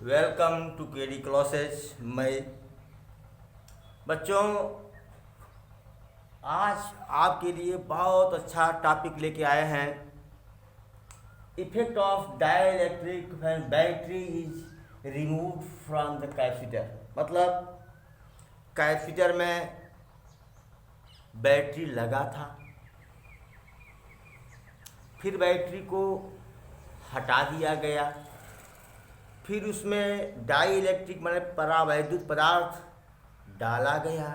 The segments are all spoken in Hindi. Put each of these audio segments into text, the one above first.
Welcome to KD classes. मैं बच्चों आज आपके लिए बहुत अच्छा टॉपिक लेके आए हैं। Effect of dielectric when battery is removed from the capacitor. मतलब कैपेसिटर में बैटरी लगा था, फिर बैटरी को हटा दिया गया, फिर उसमें डाई इलेक्ट्रिक माने परावैद्युत पदार्थ डाला गया।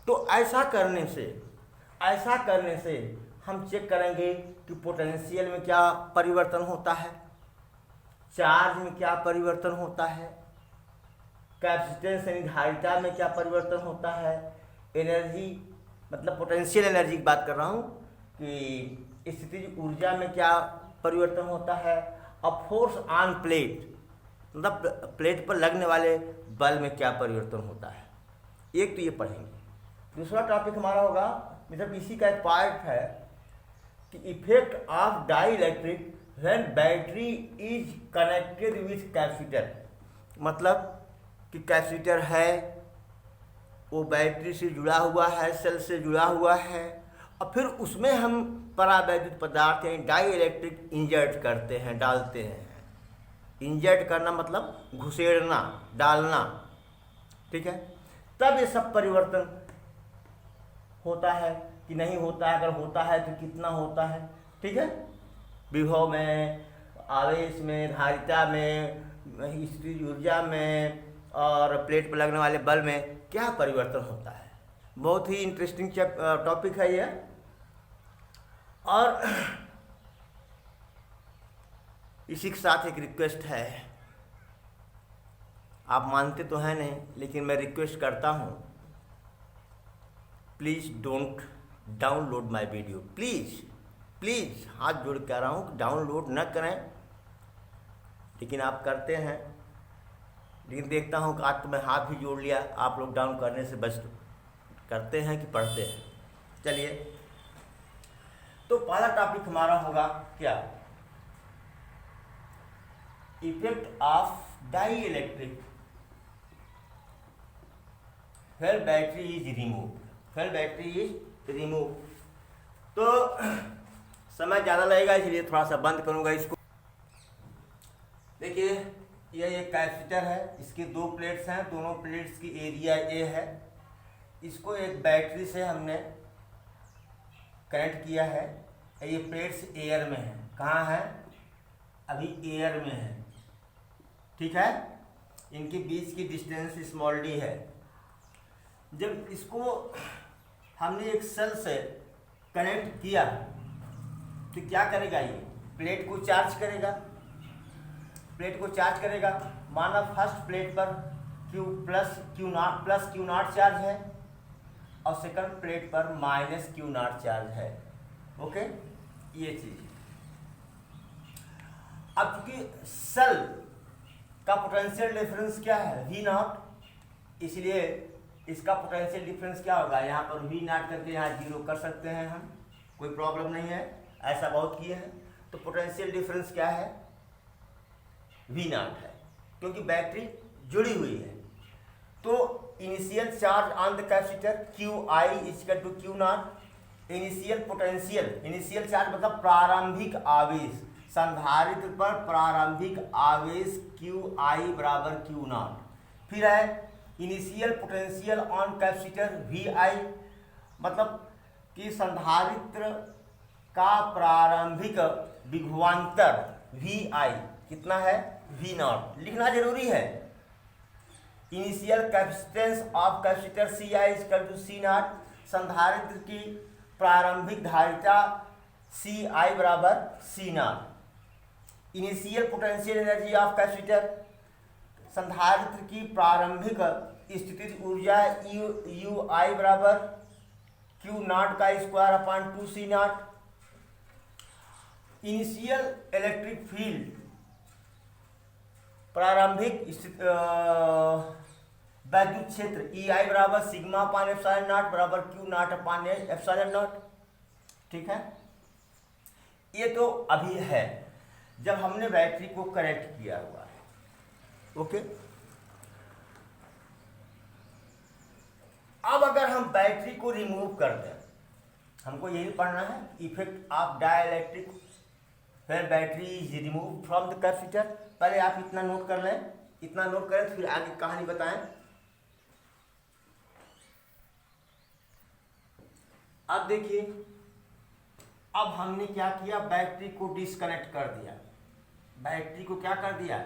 तो ऐसा करने से हम चेक करेंगे कि पोटेंशियल में क्या परिवर्तन होता है, चार्ज में क्या परिवर्तन होता है, कैपेसिटेंस यानी धारिता में क्या परिवर्तन होता है, एनर्जी मतलब पोटेंशियल एनर्जी की बात कर रहा हूँ कि स्थितिज ऊर्जा में क्या परिवर्तन होता है, और फोर्स ऑन प्लेट मतलब प्लेट पर लगने वाले बल में क्या परिवर्तन होता है। एक तो ये पढ़ेंगे। दूसरा टॉपिक हमारा होगा, मतलब इसी का एक पार्ट है कि effect of dielectric when battery is connected with capacitor. मतलब कि कैपेसिटर है, वो बैटरी से जुड़ा हुआ है, सेल से जुड़ा हुआ है, और फिर उसमें हम परावैद्युत पदार्थ यानी डाई इलेक्ट्रिक इंजर्ट करते हैं, डालते हैं। इंजर्ट करना मतलब घुसेड़ना, डालना, ठीक है। तब ये सब परिवर्तन होता है कि नहीं होता है, अगर होता है तो कितना होता है, ठीक है। विभव में, आवेश में, धारिता में, स्थितिज ऊर्जा में और प्लेट पर लगने वाले बल में क्या परिवर्तन होता है। बहुत ही इंटरेस्टिंग टॉपिक है ये। और इसी के साथ एक रिक्वेस्ट है, आप मानते तो हैं नहीं लेकिन मैं रिक्वेस्ट करता हूँ, please don't download my video. Please हाथ जोड़ कह रहा हूँ कि डाउनलोड न करें, लेकिन आप करते हैं। लेकिन देखता हूँ कि आज तो मैं हाथ भी जोड़ लिया, आप लोग डाउन करने से बच करते हैं कि पढ़ते हैं। चलिए, तो पहला टॉपिक हमारा होगा क्या, effect of dielectric when battery is remove. तो समय ज़्यादा लगेगा इसलिए थोड़ा सा बंद करूँगा इसको। देखिए, यह एक कैपेसिटर है, इसके दो प्लेट्स हैं, दोनों प्लेट्स की एरिया ए है। इसको एक बैटरी से हमने कनेक्ट किया है। ये प्लेट्स एयर में है, कहाँ है, अभी एयर में है, ठीक है। इनके बीच की डिस्टेंस स्मॉल डी है। जब इसको हमने एक सेल से कनेक्ट किया तो क्या करेगा, ये प्लेट को चार्ज करेगा। माना फर्स्ट प्लेट पर क्यू नॉट चार्ज है और सेकंड प्लेट पर -Q नॉट चार्ज है। ओके, ये चीज। अब चूंकि सेल का पोटेंशियल डिफरेंस क्या है, V नॉट, इसलिए इसका पोटेंशियल डिफरेंस क्या होगा, यहाँ पर V नॉट करके यहाँ 0 कर सकते हैं हम, कोई प्रॉब्लम नहीं है, ऐसा बहुत किए हैं। तो पोटेंशियल डिफरेंस क्या है, V नॉट है, क्योंकि बैटरी जुड़ी हुई है। तो initial charge on the capacitor QI equal to Q naught. Initial charge मतलब प्रारंभिक आवेश, संधारित्र पर प्रारंभिक आवेश QI बराबर Q नॉट। फिर है initial potential on capacitor VI, मतलब कि संधारित्र का प्रारंभिक विभवांतर VI कितना है, V नॉट। लिखना जरूरी है। Initial capacitance of capacitor CI equal to C naught, संधारित्र की प्रारंभिक धारिता CI बराबर C naught. Initial potential energy of capacitor, संधारित्र की प्रारंभिक स्थितिज ऊर्जा UI बराबर Q नॉट का square upon 2C naught. Initial electric field, प्रारंभिक वैद्युत क्षेत्र EI बराबर सिग्मा अपान एप्सिलॉन नॉट बराबर Q naught upon epsilon naught, ठीक है। ये तो अभी है जब हमने बैटरी को कनेक्ट किया हुआ है। ओके। अब अगर हम बैटरी को रिमूव कर दें, हमको यही पढ़ना है, effect of dielectric when battery is remove from the capacitor. पहले आप इतना नोट कर लें, इतना नोट करें, फिर आगे कहानी बताएं। अब देखिए, अब हमने क्या किया, बैटरी को डिस्कनेक्ट कर दिया। बैटरी को क्या कर दिया,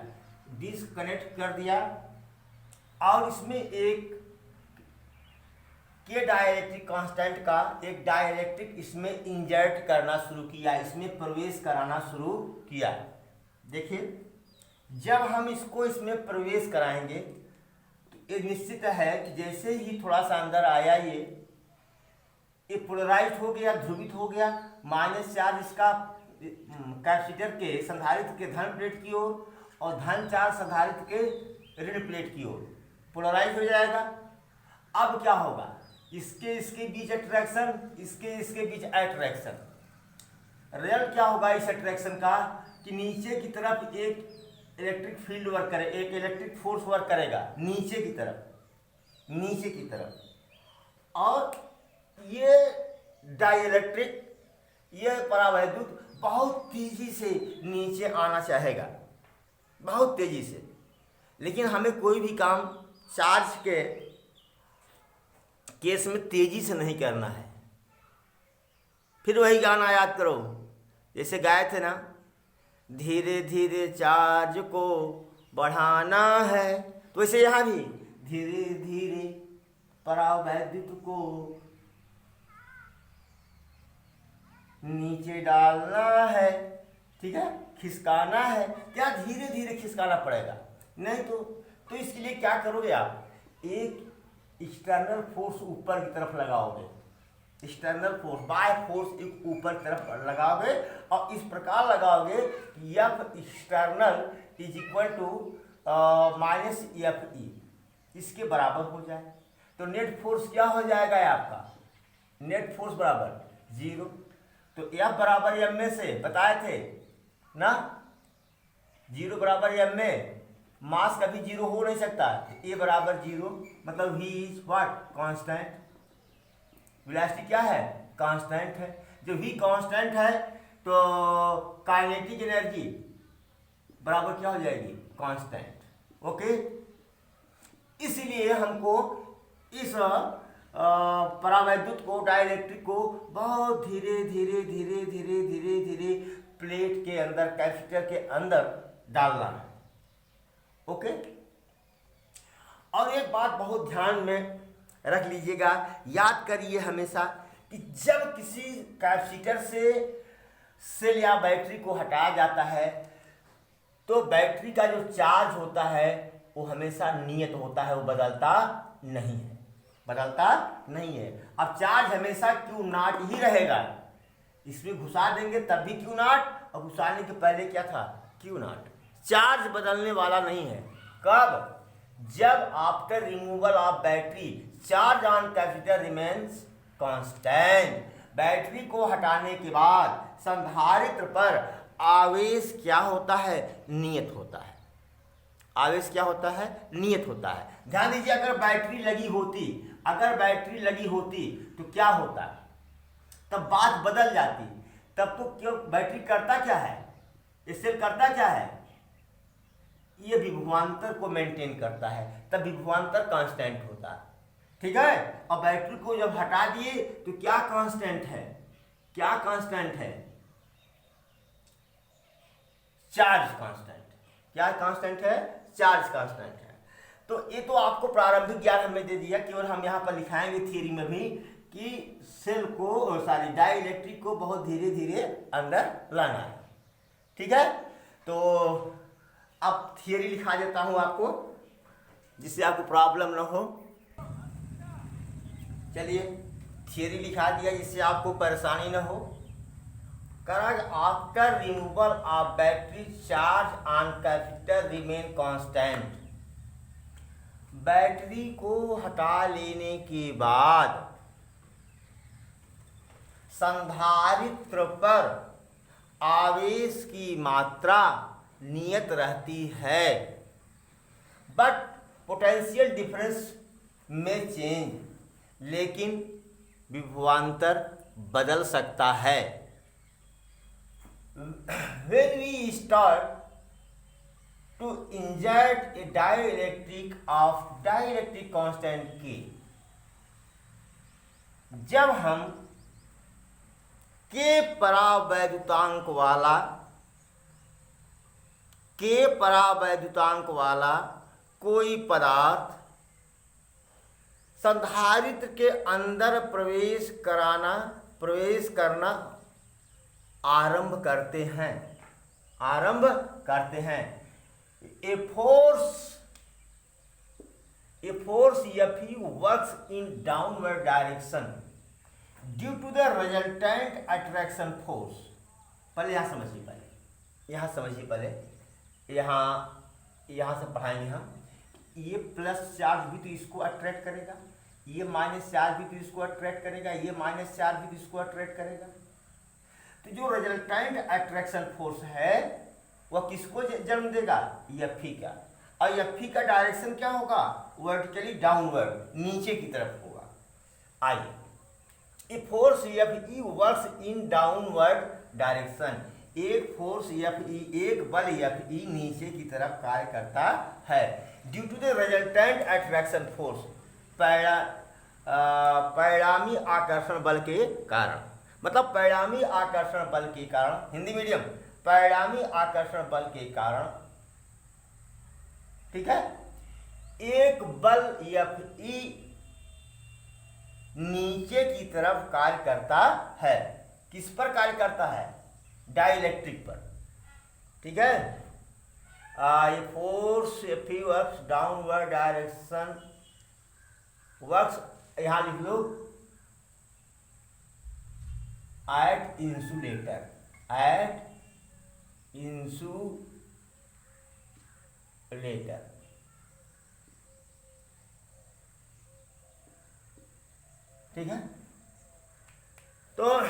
डिस्कनेक्ट कर दिया, और इसमें एक के डाइलेक्ट्रिक कांस्टेंट का एक डाइलेक्ट्रिक इसमें इंजर्ट करना शुरू किया, इसमें प्रवेश कराना शुरू किया। देखिए, जब हम इसको इसमें प्रवेश कराएंगे तो ये निश्चित है कि जैसे ही थोड़ा सा अंदर आया, ये पोलराइज हो गया, ध्रुवित हो गया, माइनस चार्ज इसका कैपेसिटर के संधारित्र के धन प्लेट की ओर और धन चार्ज संधारित्र के ऋण प्लेट की ओर पोलराइज हो जाएगा। अब क्या होगा, इसके बीच अट्रैक्शन, इसके बीच अट्रैक्शन। रिजल्ट क्या होगा इस अट्रैक्शन का कि नीचे की तरफ एक इलेक्ट्रिक फील्ड वर्क करे, एक इलेक्ट्रिक फोर्स वर्क करेगा नीचे की तरफ, और ये डाइलेक्ट्रिक, ये परावैद्युत बहुत तेजी से नीचे आना चाहेगा, बहुत तेजी से। लेकिन हमें कोई भी काम चार्ज के केस में तेजी से नहीं करना है। फिर वही गाना याद करो, जैसे गाए थे ना, धीरे धीरे चार्ज को बढ़ाना है, तो वैसे यहाँ भी धीरे धीरे परावैद्युत को नीचे डालना है। ठीक है, खिसकाना है, क्या धीरे धीरे खिसकाना पड़ेगा, नहीं तो इसके लिए क्या करोगे आप, एक एक्सटर्नल फोर्स ऊपर की तरफ लगाओगे, एक्सटर्नल फोर्स बाय फोर्स एक ऊपर की तरफ लगाओगे, और इस प्रकार लगाओगे कि F external is equal to minus F E, इसके बराबर हो जाए। तो नेट फोर्स क्या हो जाएगा आपका, नेट फोर्स बराबर 0। तो एफ बराबर एम में से बताए थे ना, 0 बराबर एम में मास कभी 0 हो नहीं सकता, ए बराबर 0, मतलब v is what, constant. Velocity क्या है, कांस्टेंट है। जो वी कांस्टेंट है तो काइनेटिक एनर्जी बराबर क्या हो जाएगी, कांस्टेंट। ओके, इसलिए हमको इस परावैद्युत को, डाइलेक्ट्रिक को बहुत धीरे धीरे धीरे धीरे धीरे धीरे प्लेट के अंदर, कैपेसिटर के अंदर डालना है। ओके, और एक बात बहुत ध्यान में रख लीजिएगा, याद करिए हमेशा कि जब किसी कैपेसिटर से सेल या बैटरी को हटाया जाता है तो बैटरी का जो चार्ज होता है वो हमेशा नियत होता है, वो बदलता नहीं है, अब चार्ज हमेशा क्यू नॉट ही रहेगा। इसमें घुसा देंगे तब भी क्यू नॉट, और घुसाने के पहले क्या था, क्यू नॉट। चार्ज बदलने वाला नहीं है। कब, जब after removal of battery charge on capacitor remains constant. Battery को हटाने के बाद संधारित्र पर आवेश क्या होता है, नियत होता है। आवेश क्या होता है, नियत होता है। ध्यान दीजिए, अगर बैटरी लगी होती तो क्या होता, तब बात बदल जाती। तब तो क्यों, बैटरी करता क्या है, इससे करता क्या है, ये विभवांतर को मेंटेन करता है, तब विभवांतर कांस्टेंट होता है। ठीक है, और बैटरी को जब हटा दिए तो क्या कांस्टेंट है, चार्ज कांस्टेंट। क्या कांस्टेंट है, चार्ज कांस्टेंट है। तो ये तो आपको प्रारंभिक ज्ञान हमने दे दिया, केवल हम यहाँ पर लिखाएंगे थियरी में भी कि सेल को, डाइलेक्ट्रिक को बहुत धीरे धीरे अंदर लाना है। ठीक है, तो अब थियरी लिखा देता हूँ आपको, जिससे आपको प्रॉब्लम ना हो। चलिए, थियरी लिखा दिया जिससे आपको परेशानी ना हो। Current after removal of battery charge on capacitor remain constant. Battery को हटा लेने के बाद संधारित्र पर आवेश की मात्रा नियत रहती है। बट पोटेंशियल डिफरेंस में चेंज, लेकिन विभवांतर बदल सकता है। When we start to inject a dielectric of dielectric constant K, जब हम K परावैद्युतांक वाला कोई पदार्थ संधारित्र के अंदर प्रवेश करना आरंभ करते हैं, a force Fe works in downward direction due to the resultant attraction force। पहले यहाँ समझिए, यहाँ से पढ़ाएंगे हम। ये प्लस चार्ज भी तो इसको अट्रैक्ट करेगा, ये माइनस चार्ज भी तो इसको अट्रैक्ट करेगा, ये माइनस चार्ज भी तो इसको अट्रैक्ट करेगा। तो जो रिजल्टेंट अट्रैक्शन फोर्स है वह किसको जन्म देगा? Fe का। और Fe का डायरेक्शन क्या होगा? वर्टिकली डाउनवर्ड, नीचे की तरफ होगा। आइए, a force Fe works in downward direction. एक फोर्स Fe, एक बल Fe नीचे की तरफ कार्य करता है due to the resultant attraction force, परिणामी आकर्षण बल के कारण। मतलब परिणामी आकर्षण बल के कारण, हिंदी मीडियम, परिणामी आकर्षण बल के कारण, ठीक है, एक बल Fe नीचे की तरफ कार्य करता है। किस पर कार्य करता है? डाइलेक्ट्रिक पर, ठीक है। ये force Fe works downward direction works, यहां लिख लो, एट इंसुलेटर, ठीक है। तो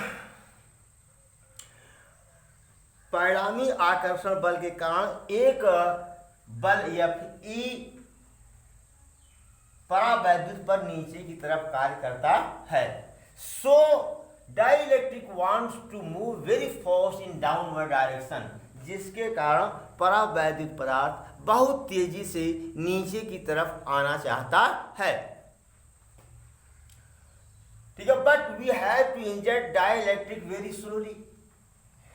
परिणामी आकर्षण बल के कारण एक बल Fe परावैद्युत पर नीचे की तरफ कार्य करता है। So dielectric wants to move very fast in downward direction, जिसके कारण परावैद्युत पदार्थ बहुत तेजी से नीचे की तरफ आना चाहता है, ठीक है। But we have to inject dielectric very slowly,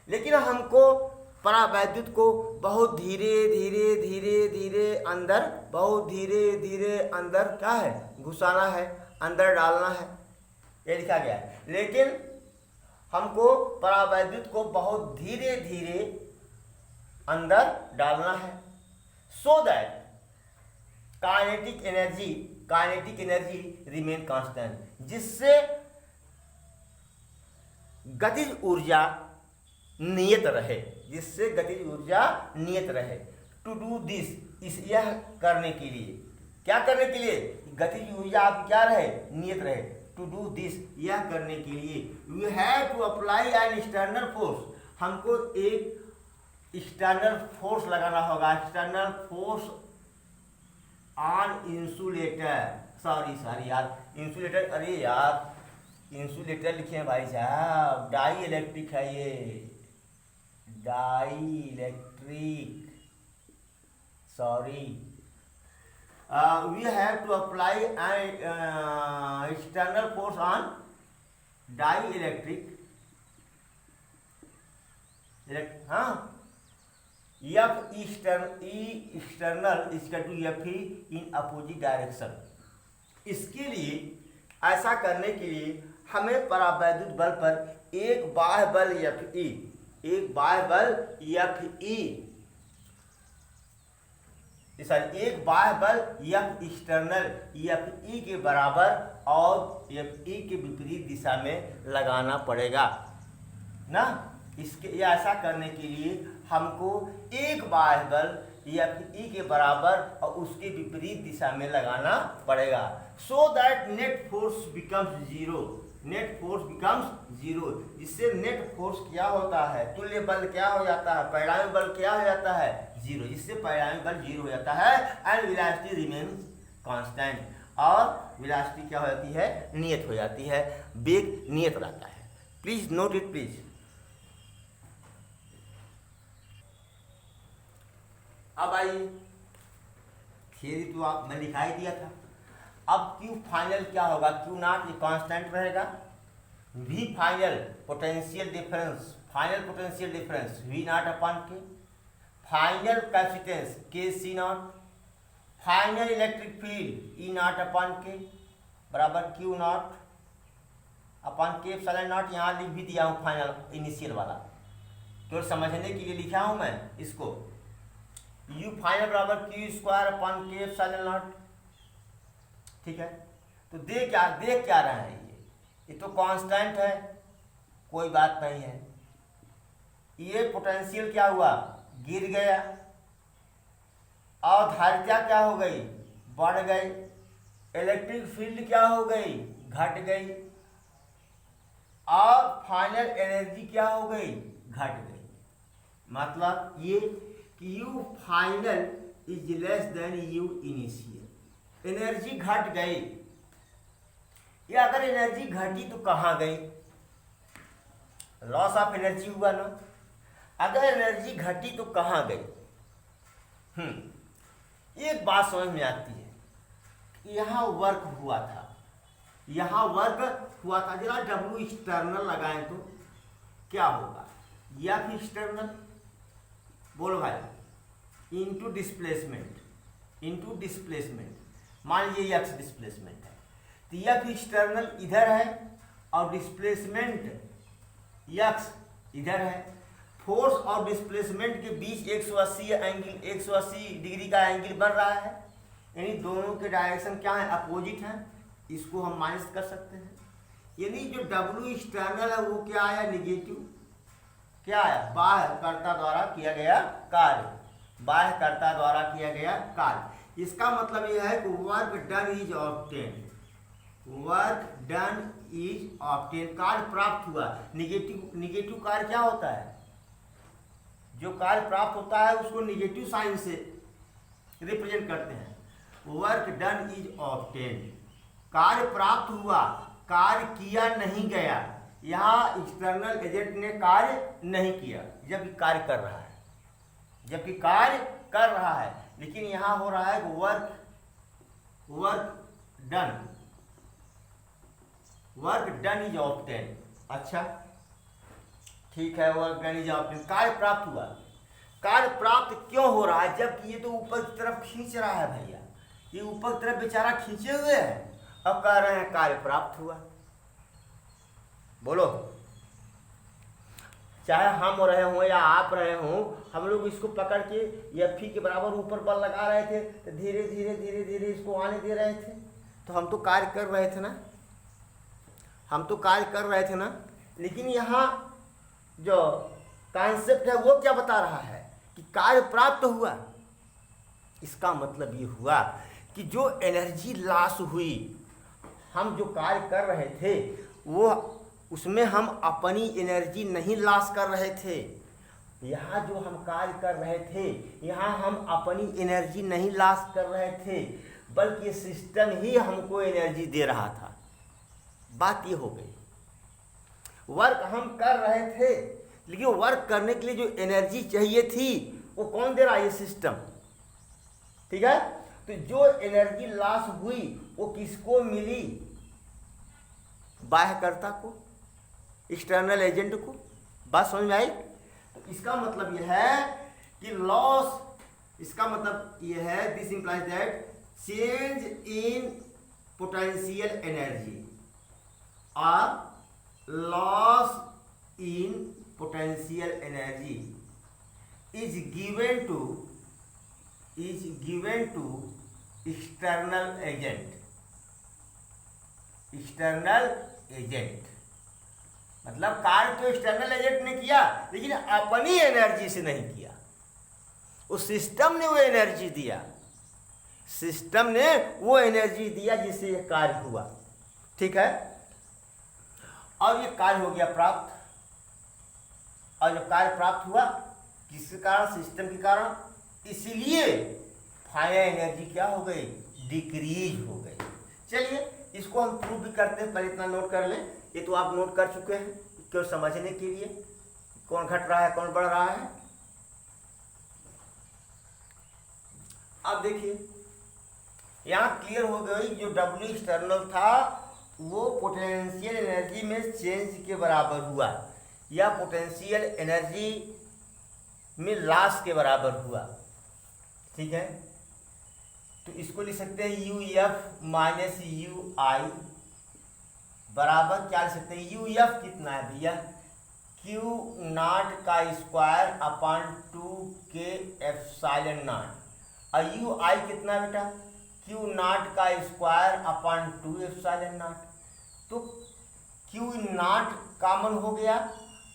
लेकिन हमको परावैद्युत को बहुत धीरे धीरे अंदर, बहुत धीरे अंदर क्या है? घुसाना है, अंदर डालना है, ये लिखा गया है। लेकिन हमको परावैद्युत को बहुत धीरे अंदर डालना है, so that kinetic energy remain constant, जिससे गतिज ऊर्जा नियत रहे, टू डू दिस, यह करने के लिए, क्या करने के लिए? गतिज ऊर्जा आपकी क्या रहे? नियत रहे। टू डू दिस, यह करने के लिए we have to apply an external force, हमको एक एक्सटर्नल फोर्स लगाना होगा, external force on insulator, sorry यार, इंसुलेटर, अरे यार इंसुलेटर लिखे हैं भाई साहब, डाई इलेक्ट्रिक है ये, dielectric, sorry. we have to apply an external force on dielectric, हाँ, E external इसका to Fe in opposite direction। इसके लिए, ऐसा करने के लिए हमें परावैद्युत बल पर एक बाह्य बल Fe, एक बाह्य बल F एक्सटर्नल Fe के बराबर और Fe के विपरीत दिशा में लगाना पड़ेगा ना। इसके ऐसा करने के लिए हमको एक बाह्य बल Fe के बराबर और उसके विपरीत दिशा में लगाना पड़ेगा, so that net force becomes zero, जिससे नेट फोर्स क्या होता है? तुल्य बल क्या हो जाता है? परिणामी बल क्या हो जाता है? जीरो, जिससे परिणामी बल जीरो हो जाता है एंड वेलोसिटी रिमेन्स कांस्टेंट, और वेलोसिटी क्या हो जाती है, नियत हो जाती है, वेग नियत रहता है। Please note it please. अब आइए, थियरी तो आप मैं दिखाई दिया था। अब क्यू फाइनल क्या होगा, क्यू नॉट ये कांस्टेंट रहेगा, V final potential difference, final potential difference V naught upon K, final capacitance K C naught, final electric field E naught upon K बराबर Q naught upon K epsilon naught. यहाँ लिख भी दिया हूँ फाइनल इनिशियल वाला, तो समझने के लिए लिखा हूँ मैं इसको, यू फाइनल बराबर Q square upon K epsilon naught. ठीक है, तो देख क्या रहे हैं, ये तो कांस्टेंट है, कोई बात नहीं है। ये पोटेंशियल क्या हुआ, गिर गया, और धारिता क्या हो गई, बढ़ गई, इलेक्ट्रिक फील्ड क्या हो गई, घट गई, और फाइनल एनर्जी क्या हो गई, घट गई। मतलब ये कि you final is less than you initial, energy घट गई। ये अगर एनर्जी घटी तो कहाँ गई, लॉस ऑफ एनर्जी हुआ ना। अगर एनर्जी घटी तो कहाँ गई, एक बात समझ में आती है, यहाँ वर्क हुआ था, यहाँ वर्क हुआ था, जरा डब्ल्यू एक्सटर्नल लगाएं तो क्या होगा, या फिर एक्सटर्नल बोलो भाई, इनटू डिस्प्लेसमेंट, मान लीजिए एक्स डिस्प्लेसमेंट है, तो या फिर एक्सटर्नल इधर है और डिस्प्लेसमेंट एक्स इधर है, फोर्स और डिस्प्लेसमेंट के बीच 180 डिग्री का एंगल बन रहा है, यानी दोनों के डायरेक्शन क्या है, अपोजिट है, इसको हम माइनस कर सकते हैं। यानी जो डब्ल्यू एक्सटर्नल है वो क्या आया, निगेटिव, क्या आया, बाह्यकर्ता द्वारा किया गया कार्य, बाह्यकर्ता द्वारा किया गया कार्य। इसका मतलब यह है कि work done is obtain, work done is obtain, कार्य प्राप्त हुआ। निगेटिव कार्य क्या होता है, जो कार्य प्राप्त होता है उसको निगेटिव साइन से रिप्रेजेंट करते हैं। वर्क डन इज ऑब्टेन, कार्य प्राप्त हुआ, कार्य किया नहीं गया। यहाँ एक्सटर्नल एजेंट ने कार्य नहीं किया, जबकि कार्य कर रहा है, लेकिन यहाँ हो रहा है वर्क डन इज ऑब्टेन। अच्छा ठीक है, वर्क डन इज ऑब्टेन, कार्य प्राप्त हुआ। कार्य प्राप्त क्यों हो रहा है, जबकि ये तो ऊपर की तरफ खींच रहा है भैया, ये ऊपर की तरफ बेचारा खींचे हुए है, अब कह रहे हैं कार्य प्राप्त हुआ। बोलो, चाहे हम रहे हों या आप रहे हों, हम लोग इसको पकड़ के एफ के बराबर ऊपर बल लगा रहे थे, तो धीरे धीरे इसको आने दे रहे थे, तो हम तो कार्य कर रहे थे ना, लेकिन यहाँ जो कॉन्सेप्ट है वो क्या बता रहा है कि कार्य प्राप्त हुआ। इसका मतलब ये हुआ कि जो एनर्जी लॉस हुई, हम जो कार्य कर रहे थे वो उसमें हम अपनी एनर्जी नहीं लॉस कर रहे थे। यहाँ जो हम कार्य कर रहे थे, यहाँ हम अपनी एनर्जी नहीं लॉस कर रहे थे, बल्कि सिस्टम ही हमको एनर्जी दे रहा था। बात ये हो गई, वर्क हम कर रहे थे, लेकिन वर्क करने के लिए जो एनर्जी चाहिए थी वो कौन दे रहा है, ये सिस्टम। ठीक है, तो जो एनर्जी लॉस हुई वो किसको मिली, बाह्यकर्ता को, एक्सटर्नल एजेंट को। बात समझ में आई। इसका मतलब यह है कि लॉस, इसका मतलब यह है, this implies that change in potential energy और loss in potential energy is given to external agent। मतलब कार्य तो एक्सटर्नल एजेंट ने किया, लेकिन अपनी एनर्जी से नहीं किया, उस सिस्टम ने वो एनर्जी दिया, जिससे ये कार्य हुआ। ठीक है, और ये कार्य हो गया प्राप्त, और जब कार्य प्राप्त हुआ किसके कारण, सिस्टम के कारण, इसलिए फाइनल एनर्जी क्या हो गई, डिक्रीज हो गई। चलिए इसको हम प्रूव भी करते हैं, पहले इतना नोट कर लें, ये तो आप नोट कर चुके हैं, क्यों समझने के लिए कौन घट रहा है कौन बढ़ रहा है। अब देखिए यहाँ क्लियर हो गई, जो W एक्सटर्नल था वो पोटेंशियल एनर्जी में चेंज के बराबर हुआ, या पोटेंशियल एनर्जी में लॉस के बराबर हुआ। ठीक है, तो इसको लिख सकते हैं यू एफ माइनस यू आई बराबर क्या लिख सकते हैं, यू एफ कितना है भैया, क्यू नॉट का स्क्वायर अपॉन 2 एप्सिलॉन नॉट, और यू आई कितना है बेटा, क्यू नॉट का स्क्वायर अपॉन 2 एप्सिलॉन नॉट। तो क्यू नॉट कॉमन हो गया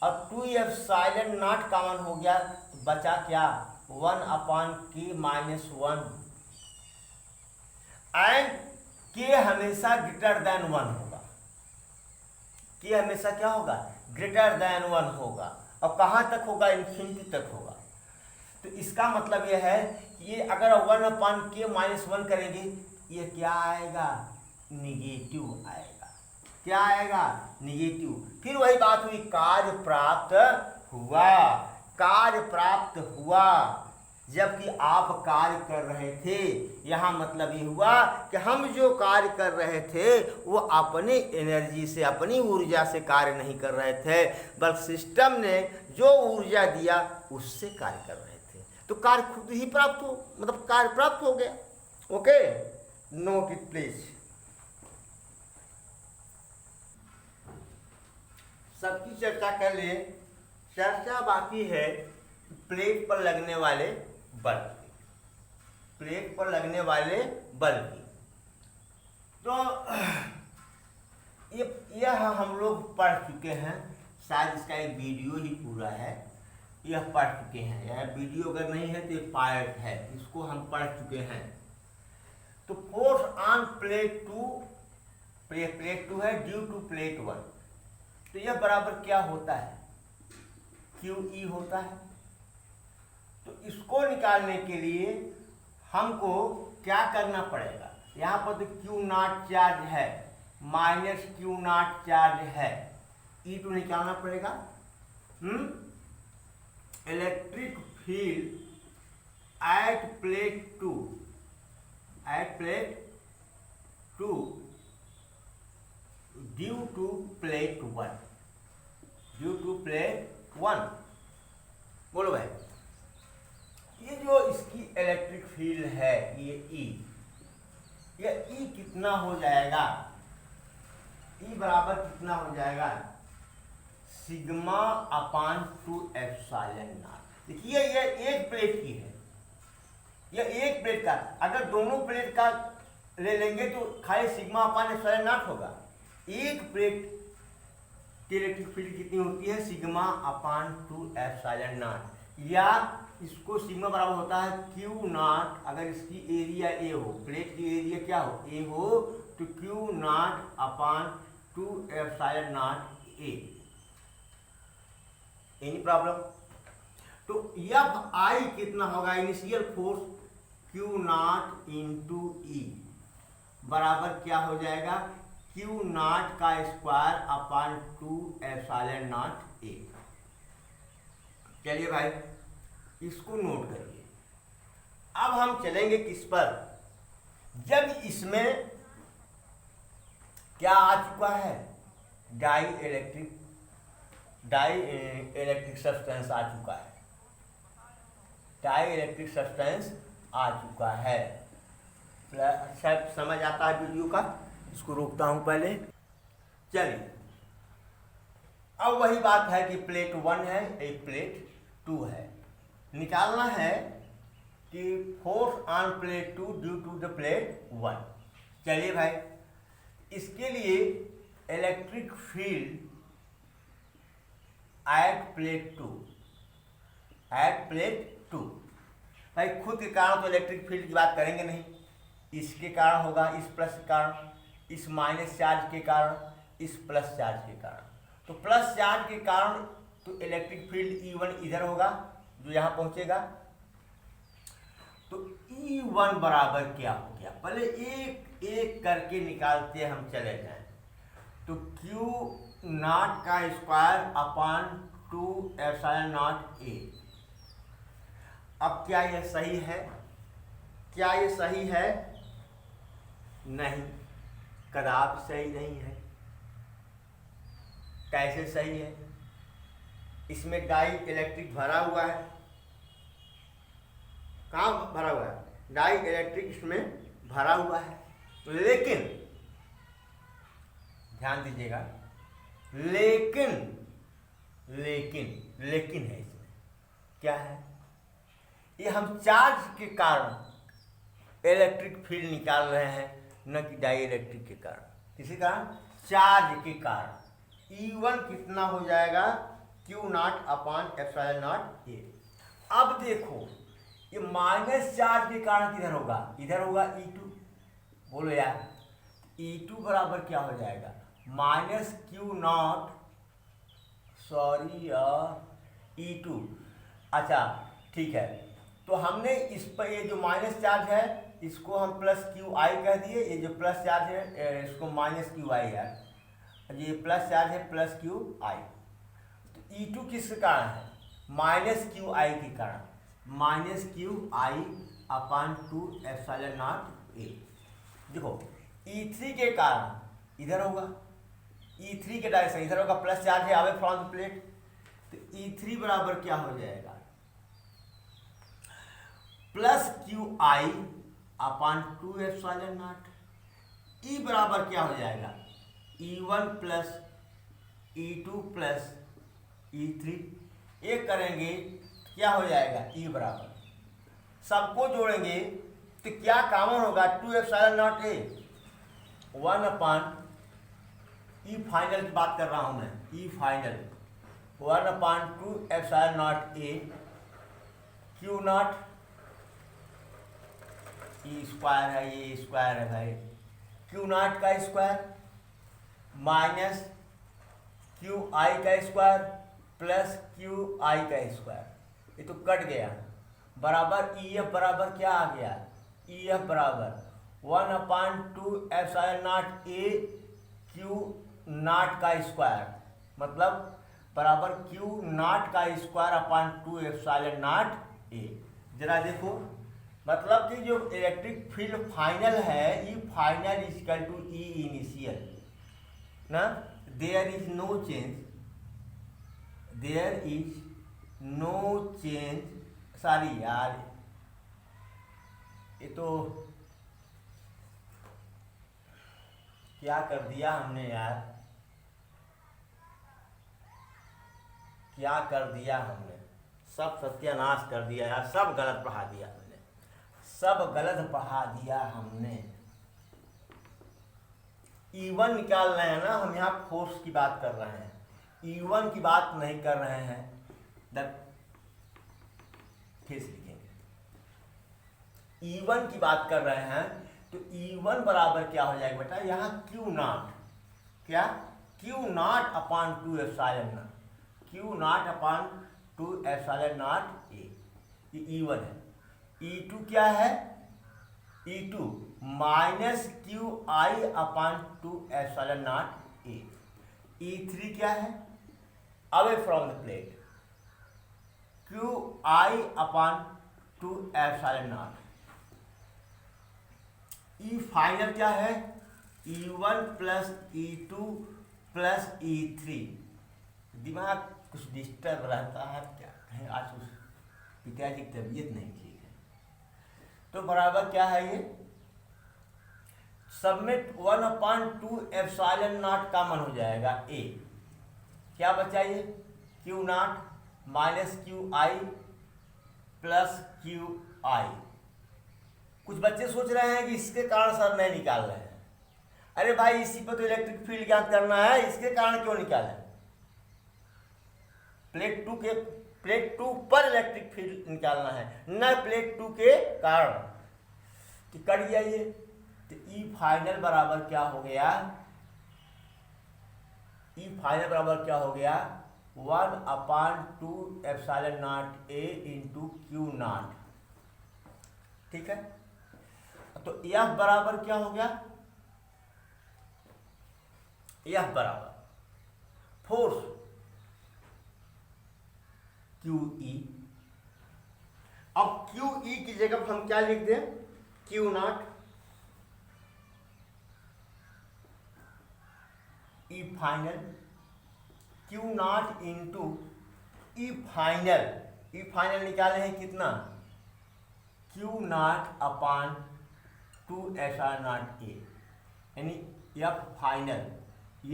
और 2 एप्सिलॉन नॉट कॉमन हो गया, तो बचा क्या, 1 अपॉन के माइनस 1, एंड के हमेशा ग्रेटर देन 1 होगा, के हमेशा क्या होगा, ग्रेटर देन 1 होगा, और कहाँ तक होगा, इन्फिनिटी तक होगा। तो इसका मतलब यह है कि ये अगर 1 अपॉन के माइनस 1 करेंगे, ये क्या आएगा, निगेटिव आएगा, क्या आएगा, निगेटिव। फिर वही बात हुई, कार्य प्राप्त हुआ, कार्य प्राप्त हुआ, जबकि आप कार्य कर रहे थे। यहाँ मतलब ये हुआ कि हम जो कार्य कर रहे थे वो अपनी एनर्जी से, अपनी ऊर्जा से कार्य नहीं कर रहे थे, बल्कि सिस्टम ने जो ऊर्जा दिया उससे कार्य कर रहे थे। तो कार्य खुद ही प्राप्त हो, मतलब कार्य प्राप्त हो गया। Okay, note it please. सबकी चर्चा कर लिए, चर्चा बाकी है प्लेट पर लगने वाले बल, प्लेट पर लगने वाले बल की। तो यह हम लोग पढ़ चुके हैं, शायद इसका एक वीडियो ही पूरा है, यह पढ़ चुके हैं। यह वीडियो अगर नहीं है तो एक पार्ट है, इसको हम पढ़ चुके हैं। तो फोर्स ऑन प्लेट 2, प्लेट 2 है ड्यू टू प्लेट 1, तो यह बराबर क्या होता है, QE होता है। तो इसको निकालने के लिए हमको क्या करना पड़ेगा, यहाँ पर तो Q नॉट चार्ज है, माइनस Q नॉट चार्ज है, E2 निकालना पड़ेगा। Electric field at plate 2, at plate 2 due to plate 1, due to plate 1। बोलो भाई, ये जो इसकी इलेक्ट्रिक फील्ड है ये E, ये E कितना हो जाएगा, E बराबर कितना हो जाएगा, सिग्मा अपान 2 एप्सिलॉन नॉट। देखिए ये एक प्लेट की है, ये एक प्लेट का, अगर दोनों प्लेट का ले लेंगे तो खाली सिग्मा अपान एप्सिलॉन नॉट होगा। एक प्लेट की इलेक्ट्रिक फील्ड कितनी होती है, सिग्मा अपान 2 एप्सिलॉन नॉट, या इसको सिग्मा बराबर होता है Q नॉट, अगर इसकी एरिया A हो, प्लेट की एरिया क्या हो, A हो, तो Q naught upon 2 epsilon naught A। Any problem? तो Fi कितना होगा, initial force Q naught into E बराबर क्या हो जाएगा, Q नॉट का square upon 2 epsilon naught A। चलिए भाई इसको नोट करिए। अब हम चलेंगे किस पर, जब इसमें क्या आ चुका है, डाई इलेक्ट्रिक सब्सटेंस आ चुका है, डाई इलेक्ट्रिक सब्सटेंस आ चुका है। अच्छा समझ आता है वीडियो का, इसको रोकता हूं पहले। चलिए अब वही बात है कि प्लेट 1 है, एक प्लेट 2 है, निकालना है कि force on plate 2 due to the plate 1। चलिए भाई, इसके लिए electric field at plate 2, at plate 2, भाई खुद के कारण तो इलेक्ट्रिक फील्ड की बात करेंगे नहीं, इसके कारण होगा, इस प्लस के कारण, इस माइनस चार्ज के कारण, इस प्लस चार्ज के कारण। तो प्लस चार्ज के कारण तो इलेक्ट्रिक फील्ड E1 इधर होगा जो यहाँ पहुँचेगा, तो E1 बराबर क्या हो गया, पहले एक एक करके निकालते हम चले जाएं। तो Q नॉट का square upon 2 epsilon naught A। अब क्या यह सही है? क्या ये सही है? नहीं, कदापि सही नहीं है। कैसे सही है? इसमें डाई इलेक्ट्रिक भरा हुआ है। कहाँ भरा हुआ है? डाई इलेक्ट्रिक इसमें भरा हुआ है। लेकिन ध्यान दीजिएगा, लेकिन है इसमें क्या है? ये हम चार्ज के कारण इलेक्ट्रिक फील्ड निकाल रहे हैं, न कि डाई इलेक्ट्रिक के कारण। किसी कारण? चार्ज के कारण। E1 कितना हो जाएगा? Q naught upon epsilon naught A। अब देखो, ये माइनस चार्ज के कारण किधर होगा? इधर होगा E2। बोलो यार, E2 बराबर क्या हो जाएगा? Minus Q not, sorry E2। अच्छा ठीक है, तो हमने इस पर ये जो माइनस चार्ज है इसको हम प्लस QI कह दिए। ये जो प्लस चार्ज है इसको माइनस QI है। ये प्लस चार्ज है प्लस QI। तो E2 किस कारण है? माइनस QI के कारण। Minus QI upon 2 epsilon naught A। देखो E3 के कारण इधर होगा, E3 के डायरेक्शन इधर होगा, प्लस चार्ज है अवे फ्रॉम द प्लेट। तो E3 बराबर क्या हो जाएगा? Plus QI upon 2 epsilon not. E बराबर क्या हो जाएगा? E1 plus E2 plus E3। एक करेंगे क्या हो जाएगा? E बराबर, सबको जोड़ेंगे तो क्या कॉमन होगा? 2 epsilon naught A 1 upon E final की बात कर रहा हूं मैं, E final 1 upon 2 epsilon naught A Q naught. E square है, ये स्क्वायर है भाई, Q नॉट का स्क्वायर माइनस QI का स्क्वायर प्लस QI का स्क्वायर, ये तो कट गया, बराबर EF बराबर क्या आ गया? EF बराबर 1 upon 2 epsilon naught A Q naught का स्क्वायर, मतलब बराबर Q नॉट का square upon 2 epsilon naught A। जरा देखो, मतलब कि जो इलेक्ट्रिक फील्ड फाइनल है, E final is equal to E initial ना। There is no change, there is no change, sorry यार, ये तो क्या कर दिया हमने यार, क्या कर दिया हमने, सब सत्यानाश कर दिया यार, सब गलत पढ़ा दिया हमने, सब गलत पढ़ा दिया हमने। E1 निकाल रहे हैं ना हम, यहाँ फोर्स की बात कर रहे हैं, E1 की बात नहीं कर रहे हैं। फिर से लिखेंगे, E1 की बात कर रहे हैं, तो E1 बराबर क्या हो जाएगा बेटा? यहाँ Q नॉट, क्या? Q naught upon 2 epsilon not, Q naught upon 2 epsilon naught A, ये E1 है। E2 क्या है? E2 minus QI upon 2 epsilon naught A। E3 क्या है? Away from the plate, QI upon 2 epsilon not. E final क्या है? E1 plus E2 plus E3। दिमाग कुछ डिस्टर्ब रहता है क्या, कहीं आज उस पिताजी की तबीयत नहीं ठीक है, तो बराबर क्या है ये? Submit 1 upon 2 epsilon not common हो जाएगा A, क्या बचा ये? Q not minus QI plus QI। कुछ बच्चे सोच रहे हैं कि इसके कारण सर नहीं निकाल रहे हैं। अरे भाई, इसी पर तो इलेक्ट्रिक फील्ड ज्ञात करना है, इसके कारण क्यों निकालें? प्लेट 2 पर इलेक्ट्रिक फील्ड निकालना है, न प्लेट 2 के कारण। तो कट गया ये, तो E फाइनल बराबर क्या हो गया? E फाइनल बराबर क्या हो गया? 1 upon 2 epsilon naught A into Q not. ठीक है, तो F बराबर क्या हो गया, F बराबर फोर्स QE। अब QE की जगह हम क्या लिख दें, Q naught E final, Q naught into E final. E final निकाले हैं कितना, Q naught upon 2SR naught A, यानी F फाइनल,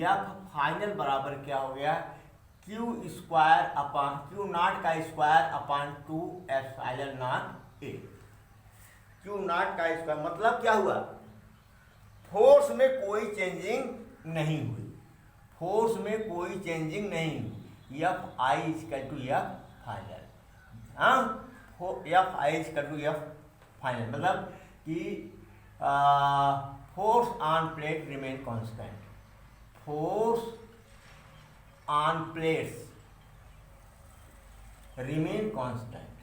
F फाइनल बराबर क्या हो गया, Q square upon Q naught का square upon 2 epsilon naught A। Q naught का स्क्वायर मतलब क्या हुआ, फोर्स में कोई चेंजिंग नहीं हुई, फोर्स में कोई चेंजिंग नहीं हुई। F I equal to F final, हाँ, F I equal to F final मतलब कि force on plate remain constant, force on plates remain constant,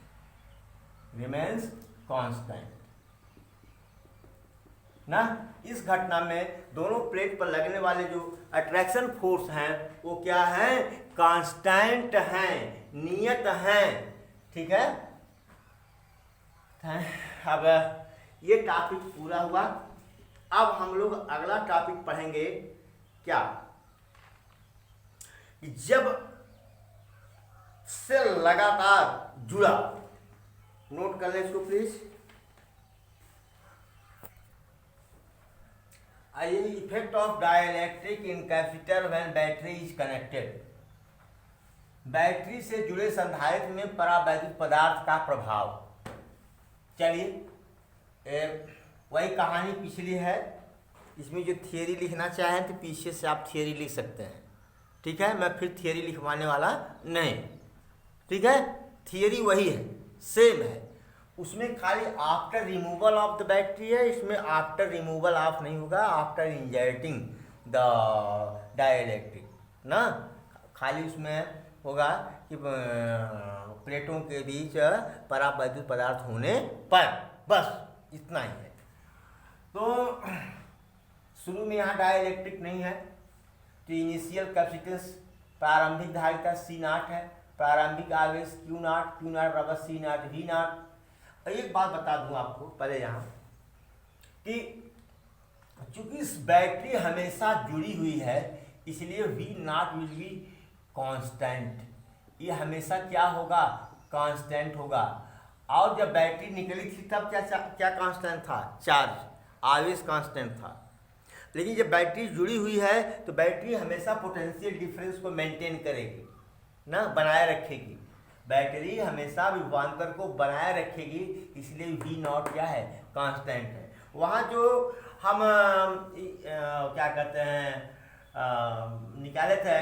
remains constant ना। इस घटना में दोनों प्लेट पर लगने वाले जो अट्रैक्शन फोर्स हैं वो क्या हैं, कांस्टेंट हैं, नियत हैं, ठीक है। अब ये टॉपिक पूरा हुआ। अब हम लोग अगला टॉपिक पढ़ेंगे क्या, जब सेल लगातार जुड़ा, नोट कर लें इसको प्लीज। आइए, effect of dielectric in capacitor when battery is connected, battery से जुड़े संधारित्र में परावैद्युत पदार्थ का प्रभाव। चलिए, वही कहानी पिछली है, इसमें जो थियरी लिखना चाहें तो पीछे से आप थियरी लिख सकते हैं, ठीक है। मैं फिर थियरी लिखवाने वाला नहीं, ठीक है। थियरी वही है, सेम है, उसमें खाली after removal of the battery है, इसमें आफ्टर रिमूवल ऑफ नहीं होगा, आफ्टर इंजर्टिंग द डाइलेक्ट्रिक ना, खाली उसमें होगा कि प्लेटों के बीच परावैद्युत पदार्थ होने पर, बस इतना ही है। तो शुरू में यहाँ डाइलेक्ट्रिक नहीं है, तो इनिशियल कैपेसिटेंस प्रारंभिक धारिता C नॉट है, प्रारंभिक आवेश Q नॉट, Q नॉट बराबर C नॉट V नॉट। एक बात बता दूं आपको पहले यहाँ कि चूंकि इस बैटरी हमेशा जुड़ी हुई है, इसलिए V not will be constant, ये हमेशा क्या होगा, कांस्टेंट होगा। और जब बैटरी निकली थी तब क्या कांस्टेंट था, चार्ज, आवेश कांस्टेंट था। लेकिन जब बैटरी जुड़ी हुई है तो बैटरी हमेशा पोटेंशियल डिफरेंस को मेंटेन करेगी ना, बनाए रखेगी, बैटरी हमेशा विभवांतर को बनाए रखेगी, इसलिए V नॉट क्या है, कांस्टेंट है। वहाँ जो हम क्या कहते हैं निकाले थे,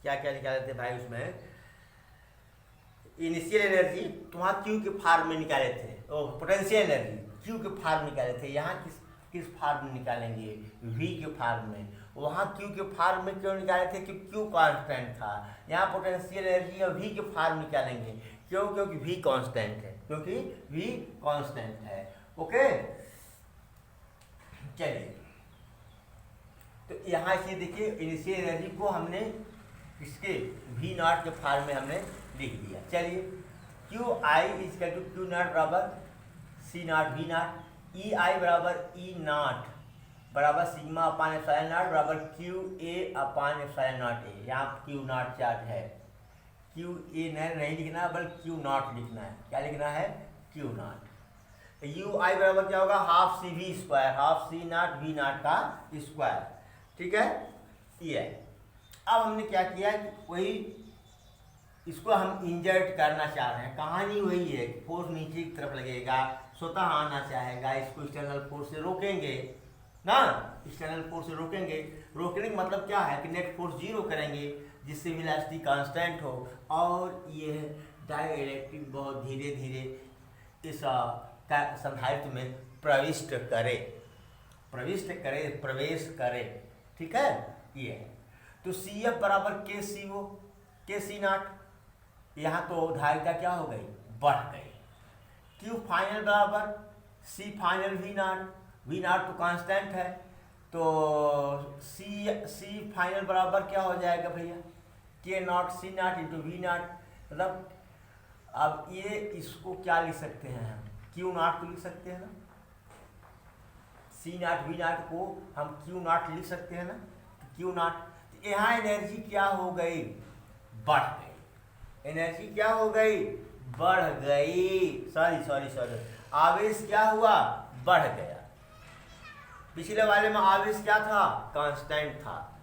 क्या क्या निकाले थे भाई, उसमें इनिशियल एनर्जी तो वहाँ Q के फॉर्म में निकाले थे, पोटेंशियल एनर्जी Q के फॉर्म निकाले थे। यहाँ किस फॉर्म में निकालेंगे, V के फॉर्म में। वहाँ Q के फॉर्म में क्यों निकाले थे, क्योंकि Q कांस्टेंट था। यहाँ पोटेंशियल एनर्जी और V के फॉर्म निकालेंगे, क्यों, क्योंकि V कांस्टेंट है, क्योंकि V कांस्टेंट है। ओके, चलिए, तो यहाँ से देखिए इनिशियल एनर्जी को हमने इसके V नॉट के फॉर्म में हमने लिख दिया। चलिए, Q I equal to Q naught बराबर C naught V naught, E I बराबर E नॉट बराबर सिग्मा अपान एप्सिलॉन नॉट बराबर Q A upon epsilon naught A. यहाँ क्यू नॉट चार्ज है, क्यू ए नहीं लिखना बल्कि क्यू नॉट लिखना है। क्या लिखना है, क्यू नॉट। यू आई बराबर क्या होगा, half C V square, half C naught V naught का स्क्वायर, ठीक है, ये। अब हमने क्या किया कि वही इसको हम इंजर्ट करना चाह रहे हैं, कहानी वही है, फोर्स नीचे की तरफ लगेगा, स्वतः आना चाहेगा, इसको एक्सटर्नल फोर्स से रोकेंगे ना, एक्सटर्नल फोर्स से रोकेंगे। रोकने का मतलब क्या है कि नेट फोर्स जीरो करेंगे, जिससे वेलोसिटी कांस्टेंट हो, और ये डाइलेक्ट्रिक बहुत धीरे धीरे इस संधारित्र में प्रवेश करे, ठीक है, ये। तो CF बराबर के सी नॉट, यहाँ तो धारिता क्या हो गई, बढ़ गई। क्यू फाइनल बराबर सी फाइनल वी नाट तो कांस्टेंट है, तो सी फाइनल बराबर क्या हो जाएगा भैया, K naught C naught into V naught. मतलब अब ये इसको क्या लिख सकते हैं हम, क्यू नाट को लिख सकते हैं ना, सी नाट वी नाट को हम क्यू नाट लिख सकते हैं ना, तो क्यू नाट, तो यहाँ एनर्जी क्या हो गई, बढ़ गई। एनर्जी क्या हो गई, बढ़ गई। सॉरी, आवेश क्या हुआ, बढ़ गया। पिछले वाले में आवेश क्या था, कांस्टेंट था,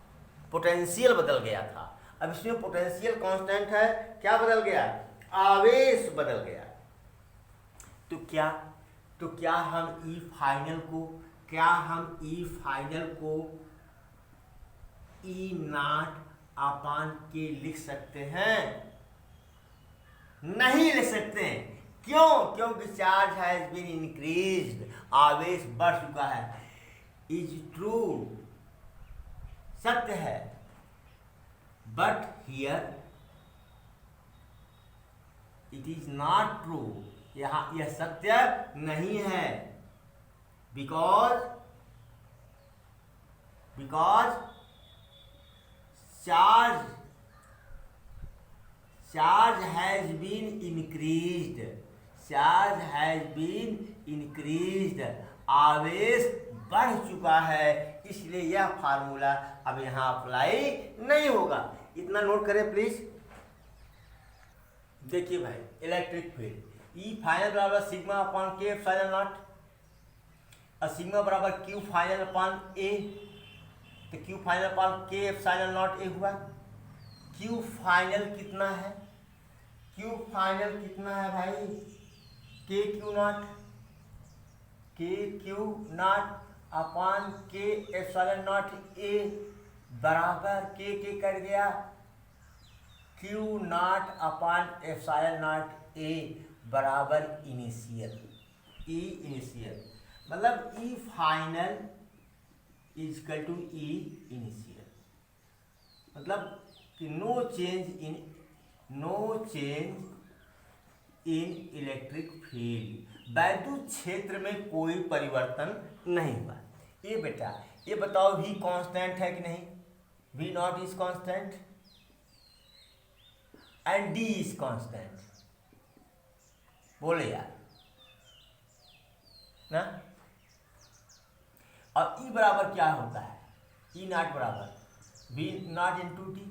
पोटेंशियल बदल गया था। अब इसमें पोटेंशियल कांस्टेंट है, क्या बदल गया, आवेश बदल गया। तो क्या हम ई फाइनल को ई नाट अपान के लिख सकते हैं, नहीं लिख सकते हैं। क्यों, क्योंकि चार्ज हैज बीन इंक्रीज्ड, आवेश बढ़ चुका है। इज ट्रू, सत्य है, but here it is not true, यहाँ यह सत्य नहीं है। Because charge has been increased, आवेश बढ़ चुका है, इसलिए यह फार्मूला अब यहाँ अप्लाई नहीं होगा। इतना नोट करें प्लीज। देखिए भाई, इलेक्ट्रिक फील्ड ई फाइनल बराबर sigma upon K epsilon not, और सिग्मा बराबर क्यू फाइनल अपॉन ए, तो Q final upon K epsilon naught ए हुआ। क्यू फाइनल कितना है, क्यू फाइनल कितना है भाई, K Q naught upon K epsilon naught A बराबर के कर गया Q naught upon epsilon naught A बराबर इनिशियल, ई इनिशियल, मतलब E final is equal to E initial, मतलब कि no change in electric field, वैद्युत क्षेत्र में कोई परिवर्तन नहीं हुआ। ये बेटा ये बताओ V कांस्टेंट है कि नहीं, V not is constant and D is constant, बोले यार ना। और E बराबर क्या होता है, E नॉट बराबर V नॉट इंटू डी।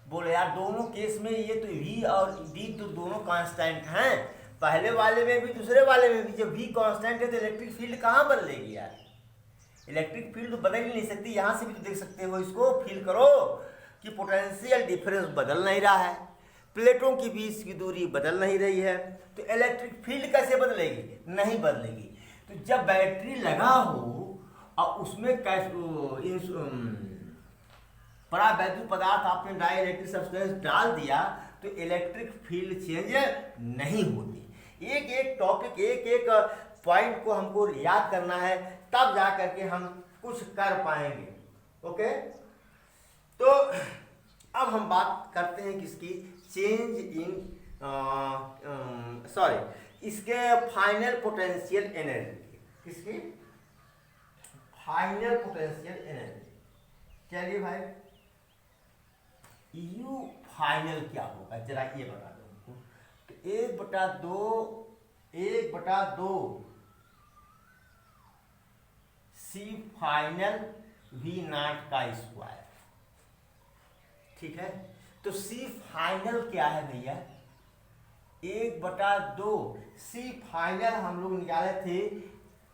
बोले यार दोनों केस में ये तो V और D तो दोनों कांस्टेंट हैं, पहले वाले में भी दूसरे वाले में भी। जब V कांस्टेंट है तो इलेक्ट्रिक फील्ड कहाँ बदलेगी यार, इलेक्ट्रिक फील्ड तो बदल ही नहीं सकती। यहाँ से भी तो देख सकते हो, इसको फील करो कि पोटेंशियल डिफरेंस बदल नहीं रहा है, प्लेटों के बीच की दूरी बदल नहीं रही है, तो इलेक्ट्रिक फील्ड कैसे बदलेगी, नहीं बदलेगी। तो जब बैटरी लगा हो और उसमें परावैद्युत पदार्थ आपने डाइलेक्ट्रिक सब्सटेंस डाल दिया तो इलेक्ट्रिक फील्ड चेंज नहीं होती। एक एक टॉपिक, एक एक पॉइंट को हमको याद करना है, तब जा करके हम कुछ कर पाएंगे। ओके, तो अब हम बात करते हैं किसकी, चेंज इन इसके फाइनल पोटेंशियल एनर्जी, किसकी फाइनल पोटेंशियल एनर्जी। चलिए भाई, यू फाइनल क्या होगा जरा ये बता दो हमको। तो 1/2 सी फाइनल V नॉट का स्क्वायर, ठीक है। तो सी फाइनल क्या है भैया, 1/2 सी फाइनल हम लोग निकाले थे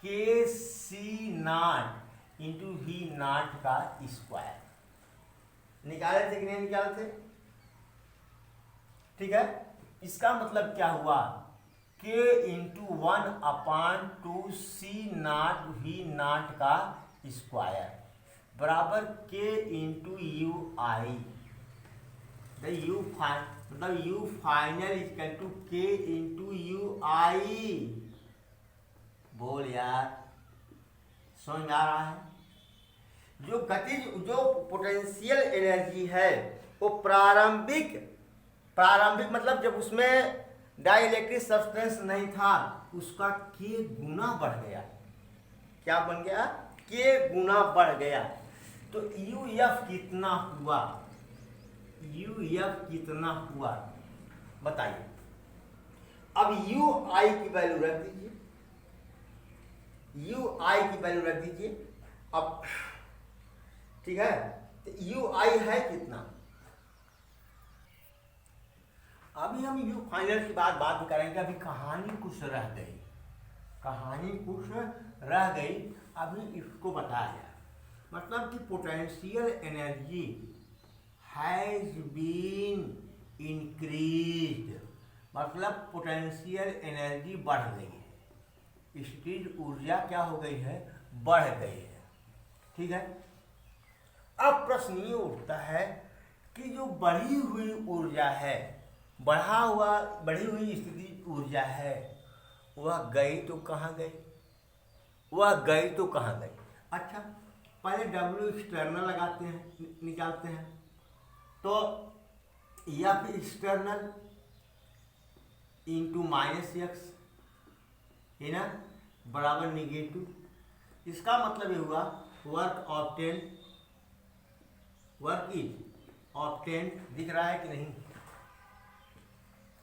के C not into V naught का स्क्वायर, निकाले थे कि नहीं निकाले थे, ठीक है। इसका मतलब क्या हुआ, K into 1/2 C naught V naught का स्क्वायर बराबर K इंटू यू आई, मतलब U final equal to K into U I. बोल यार, समझ में आ रहा है। जो पोटेंशियल एनर्जी है वो प्रारंभिक प्रारंभिक मतलब जब उसमें डाइलेक्ट्रिक सब्सटेंस नहीं था, उसका के गुना बढ़ गया। क्या बन गया? के गुना बढ़ गया। तो यू एफ कितना हुआ? यू एफ कितना हुआ बताइए। अब यू आई की वैल्यू रख दीजिए, यू आई की वैल्यू रख दीजिए। अब ठीक है, तो यू आई है कितना? अभी हम यू फाइनल की बात करेंगे। अभी कहानी कुछ रह गई, कहानी कुछ रह गई, अभी इसको बताया। मतलब कि potential energy has been increased, मतलब पोटेंशियल एनर्जी बढ़ गई है, स्थिर ऊर्जा क्या हो गई है? बढ़ गई है। ठीक है, अब प्रश्न ये उठता है कि जो बढ़ी हुई ऊर्जा है, बढ़ी हुई स्थिति ऊर्जा है, वह गई तो कहाँ गई? वह गई तो कहाँ गई? अच्छा, पहले W एक्सटर्नल लगाते हैं, निकालते हैं। तो या फिर एक्सटर्नल इंटू -x है ना, बराबर निगेटिव। इसका मतलब ये हुआ वर्क ऑब्टेन दिख रहा है कि नहीं?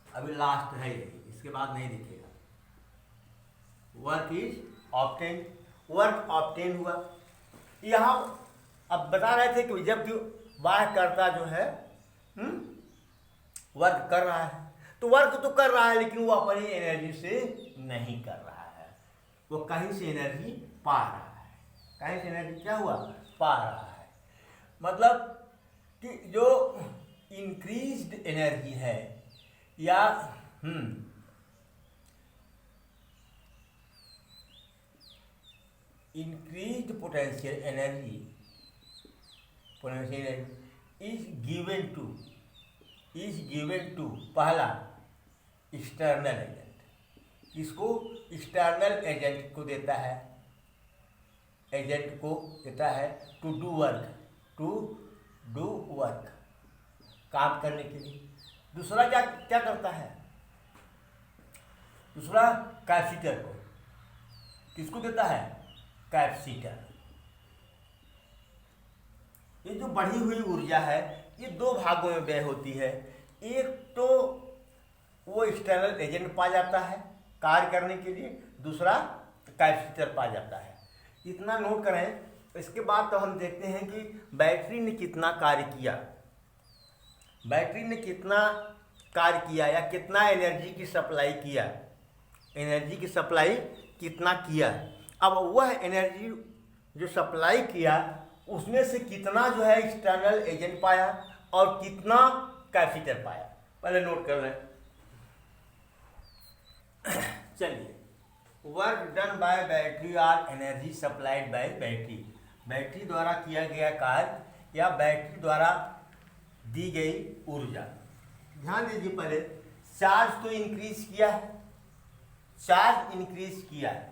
अभी लास्ट है ये, इसके बाद नहीं दिखेगा। वर्क ऑब्टेन हुआ। यहाँ अब बता रहे थे कि जब वाहकर्ता जो है वर्क कर रहा है, तो वर्क तो कर रहा है लेकिन वो अपनी एनर्जी से नहीं कर रहा है, वो कहीं से एनर्जी पा रहा है। कहीं से एनर्जी क्या हुआ? पा रहा है। मतलब कि जो इंक्रीज्ड एनर्जी है या increased potential energy is given to पहला एक्सटर्नल एजेंट। किसको? एक्सटर्नल एजेंट को देता है, टू डू वर्क, काम करने के लिए। दूसरा क्या करता है? दूसरा कैपेसिटर को, किसको देता है? कैपेसिटर। ये जो बढ़ी हुई ऊर्जा है ये दो भागों में व्यय होती है। एक तो वो एक्सटर्नल एजेंट पा जाता है कार्य करने के लिए, दूसरा कैपेसिटर पा जाता है। इतना नोट करें। इसके बाद तो हम देखते हैं कि बैटरी ने कितना कार्य किया, बैटरी ने कितना कार्य किया या कितना एनर्जी की सप्लाई किया, एनर्जी की सप्लाई कितना किया। अब वह एनर्जी जो सप्लाई किया उसमें से कितना जो है एक्सटर्नल एजेंट पाया और कितना कैपेसिटर पाया, पहले नोट कर लें। चलिए, वर्क डन बाय बैटरी और energy supplied bye battery, battery द्वारा किया गया कार्य या बैटरी द्वारा दी गई ऊर्जा। ध्यान दीजिए, पहले चार्ज तो इंक्रीज किया है, चार्ज इंक्रीज किया है।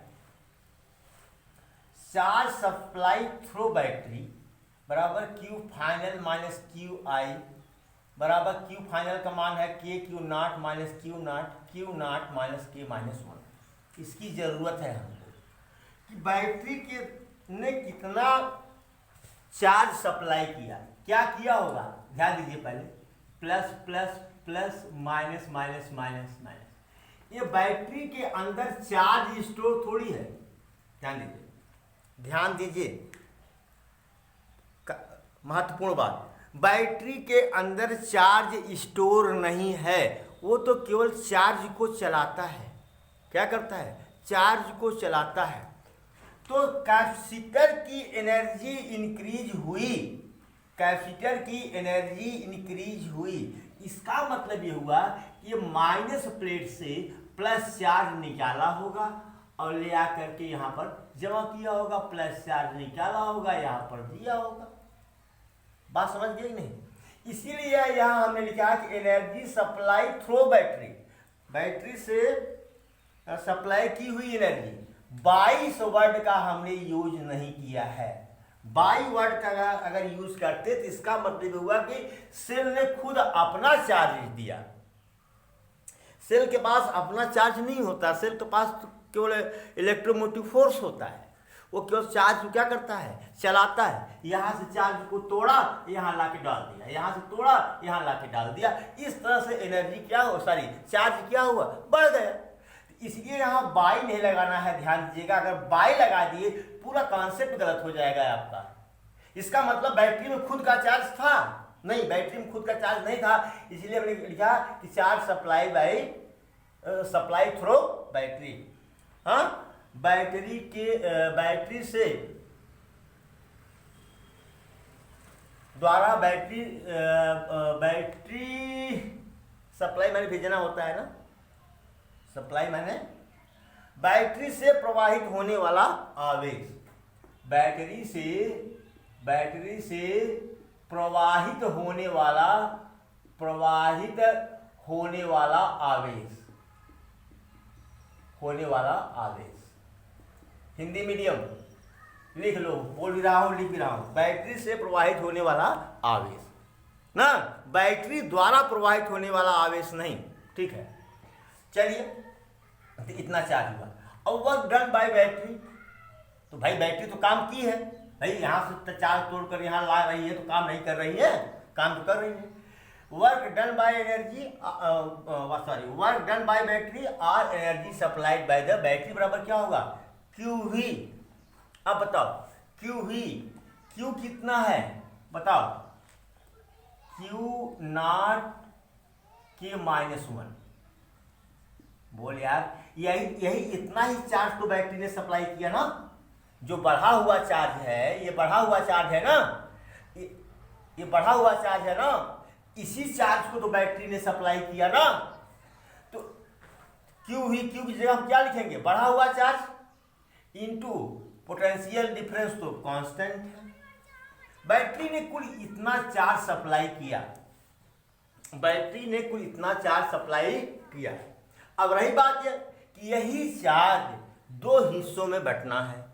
चार्ज सप्लाई थ्रू बैटरी बराबर Q final minus Q I बराबर Q फाइनल का मान है Q not minus Q not minus K-1। इसकी ज़रूरत है हमको कि बैटरी के ने कितना चार्ज सप्लाई किया, क्या किया होगा। ध्यान दीजिए, पहले plus plus plus minus minus minus minus. ये बैटरी के अंदर चार्ज स्टोर थोड़ी है। ध्यान दीजिए, महत्वपूर्ण बात, बैटरी के अंदर चार्ज स्टोर नहीं है, वो तो केवल चार्ज को चलाता है। क्या करता है? चार्ज को चलाता है। तो कैपेसिटर की एनर्जी इंक्रीज हुई, कैपेसिटर की एनर्जी इंक्रीज हुई। इसका मतलब ये हुआ कि माइनस प्लेट से प्लस चार्ज निकाला होगा और ले आकर के यहाँ पर जमा किया होगा, प्लस चार्ज निकाला होगा, यहाँ पर दिया होगा। बात समझ गई नहीं? इसीलिए यहाँ हमने लिखा कि energy supply through battery, battery से सप्लाई की हुई एनर्जी। 22 वर्ड का हमने यूज नहीं किया है, बाई वर्ड का अगर यूज करते तो इसका मतलब हुआ कि सेल ने खुद अपना चार्ज दिया। सेल के पास अपना चार्ज नहीं होता, सेल के पास तो केवल इलेक्ट्रोमोटिव फोर्स होता है। वो केवल चार्ज को क्या करता है, चलाता है। यहाँ से चार्ज को तोड़ा, यहाँ ला के डाल दिया, यहाँ से तोड़ा, यहाँ ला के डाल दिया। इस तरह से एनर्जी क्या हो, सॉरी चार्ज क्या हुआ, बढ़ गया। इसलिए यहाँ बाई नहीं लगाना है, ध्यान दीजिएगा। अगर बाई लगा दिए पूरा कॉन्सेप्ट गलत हो जाएगा आपका। इसका मतलब बैटरी में खुद का चार्ज था नहीं, बैटरी में खुद का चार्ज नहीं था। इसलिए हमने लिखा कि charge supply by supply through battery. हाँ, बैटरी से द्वारा बैटरी सप्लाई मैंने भेजना होता है ना, सप्लाई मैंने बैटरी से प्रवाहित होने वाला आवेश, बैटरी से प्रवाहित होने वाला आवेश। हिंदी मीडियम लिख लो, बोल भी रहा हूँ, लिख भी रहा हूँ। बैटरी से प्रवाहित होने वाला आवेश ना, बैटरी द्वारा प्रवाहित होने वाला आवेश नहीं। ठीक है, चलिए, तो इतना चार्ज हुआ। अब वर्क डन बाय बैटरी, तो भाई बैटरी तो काम की है भाई, यहाँ से चार्ज तोड़कर यहाँ ला रही है तो काम नहीं कर रही है, काम तो कर रही है। Work done by energy work done by battery और energy supplied by the battery बराबर क्या होगा, क्यू वी। अब बताओ क्यू वी, क्यू कितना है बताओ, क्यू नॉट के -1। बोल यार, यही इतना ही चार्ज तो बैटरी ने सप्लाई किया ना। जो बढ़ा हुआ चार्ज है, ये बढ़ा हुआ चार्ज है ना, ये बढ़ा हुआ चार्ज है ना, इसी चार्ज को तो बैटरी ने सप्लाई किया ना। तो क्यू ही, क्यू की जगह हम क्या लिखेंगे, बढ़ा हुआ चार्ज इनटू पोटेंशियल डिफरेंस, तो कांस्टेंट है। बैटरी ने कुल इतना चार्ज सप्लाई किया, बैटरी ने कुल इतना चार्ज सप्लाई किया। अब रही बात यह कि यही चार्ज दो हिस्सों में बंटना है।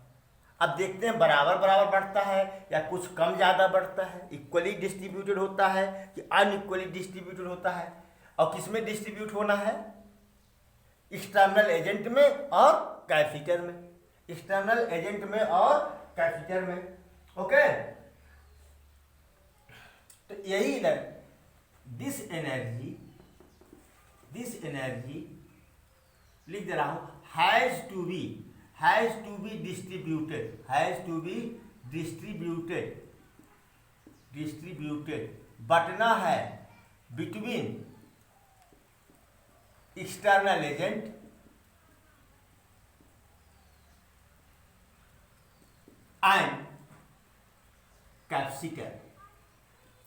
अब देखते हैं बराबर बराबर बढ़ता है या कुछ कम ज़्यादा बढ़ता है, इक्वली डिस्ट्रीब्यूटेड होता है कि अनइक्वली डिस्ट्रीब्यूटेड होता है। और किस में डिस्ट्रीब्यूट होना है, एक्सटर्नल एजेंट में और कैपेसिटर में, एक्सटर्नल एजेंट में और कैपेसिटर में। ओके, तो यही ना, दिस एनर्जी लिख दे रहा हूं, हैज टू बी डिस्ट्रीब्यूटेड, बटना है between external agent and capacitor.